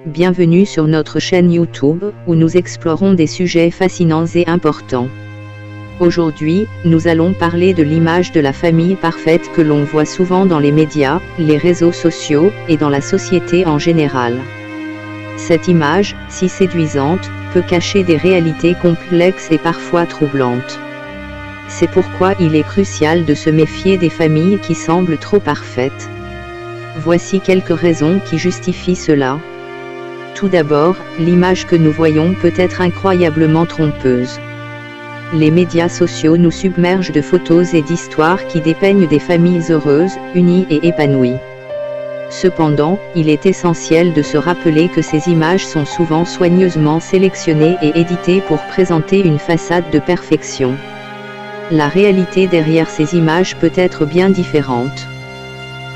Bienvenue sur notre chaîne YouTube, où nous explorons des sujets fascinants et importants. Aujourd'hui, nous allons parler de l'image de la famille parfaite que l'on voit souvent dans les médias, les réseaux sociaux, et dans la société en général. Cette image, si séduisante, peut cacher des réalités complexes et parfois troublantes. C'est pourquoi il est crucial de se méfier des familles qui semblent trop parfaites. Voici quelques raisons qui justifient cela. Tout d'abord, l'image que nous voyons peut être incroyablement trompeuse. Les médias sociaux nous submergent de photos et d'histoires qui dépeignent des familles heureuses, unies et épanouies. Cependant, il est essentiel de se rappeler que ces images sont souvent soigneusement sélectionnées et éditées pour présenter une façade de perfection. La réalité derrière ces images peut être bien différente.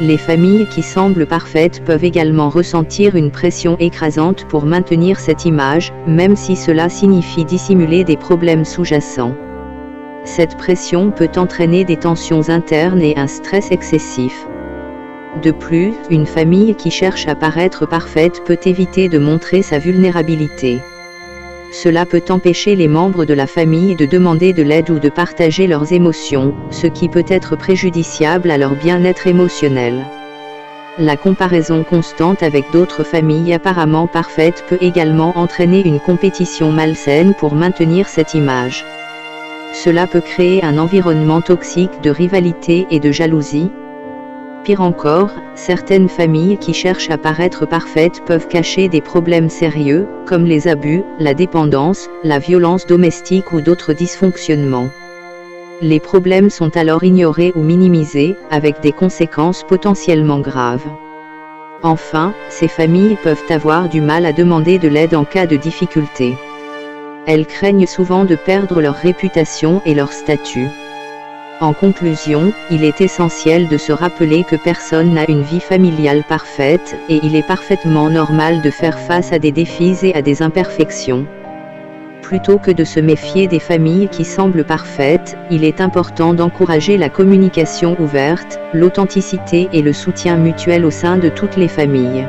Les familles qui semblent parfaites peuvent également ressentir une pression écrasante pour maintenir cette image, même si cela signifie dissimuler des problèmes sous-jacents. Cette pression peut entraîner des tensions internes et un stress excessif. De plus, une famille qui cherche à paraître parfaite peut éviter de montrer sa vulnérabilité. Cela peut empêcher les membres de la famille de demander de l'aide ou de partager leurs émotions, ce qui peut être préjudiciable à leur bien-être émotionnel. La comparaison constante avec d'autres familles apparemment parfaites peut également entraîner une compétition malsaine pour maintenir cette image. Cela peut créer un environnement toxique de rivalité et de jalousie. Pire encore, certaines familles qui cherchent à paraître parfaites peuvent cacher des problèmes sérieux, comme les abus, la dépendance, la violence domestique ou d'autres dysfonctionnements. Les problèmes sont alors ignorés ou minimisés, avec des conséquences potentiellement graves. Enfin, ces familles peuvent avoir du mal à demander de l'aide en cas de difficulté. Elles craignent souvent de perdre leur réputation et leur statut. En conclusion, il est essentiel de se rappeler que personne n'a une vie familiale parfaite, et il est parfaitement normal de faire face à des défis et à des imperfections. Plutôt que de se méfier des familles qui semblent parfaites, il est important d'encourager la communication ouverte, l'authenticité et le soutien mutuel au sein de toutes les familles.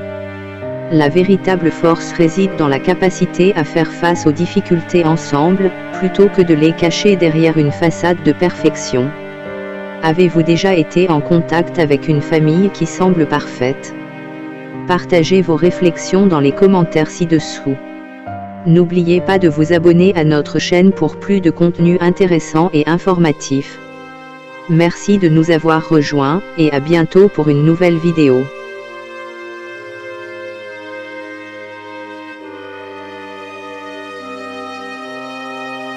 La véritable force réside dans la capacité à faire face aux difficultés ensemble, plutôt que de les cacher derrière une façade de perfection. Avez-vous déjà été en contact avec une famille qui semble parfaite? Partagez vos réflexions dans les commentaires ci-dessous. N'oubliez pas de vous abonner à notre chaîne pour plus de contenu intéressant et informatif. Merci de nous avoir rejoints, et à bientôt pour une nouvelle vidéo.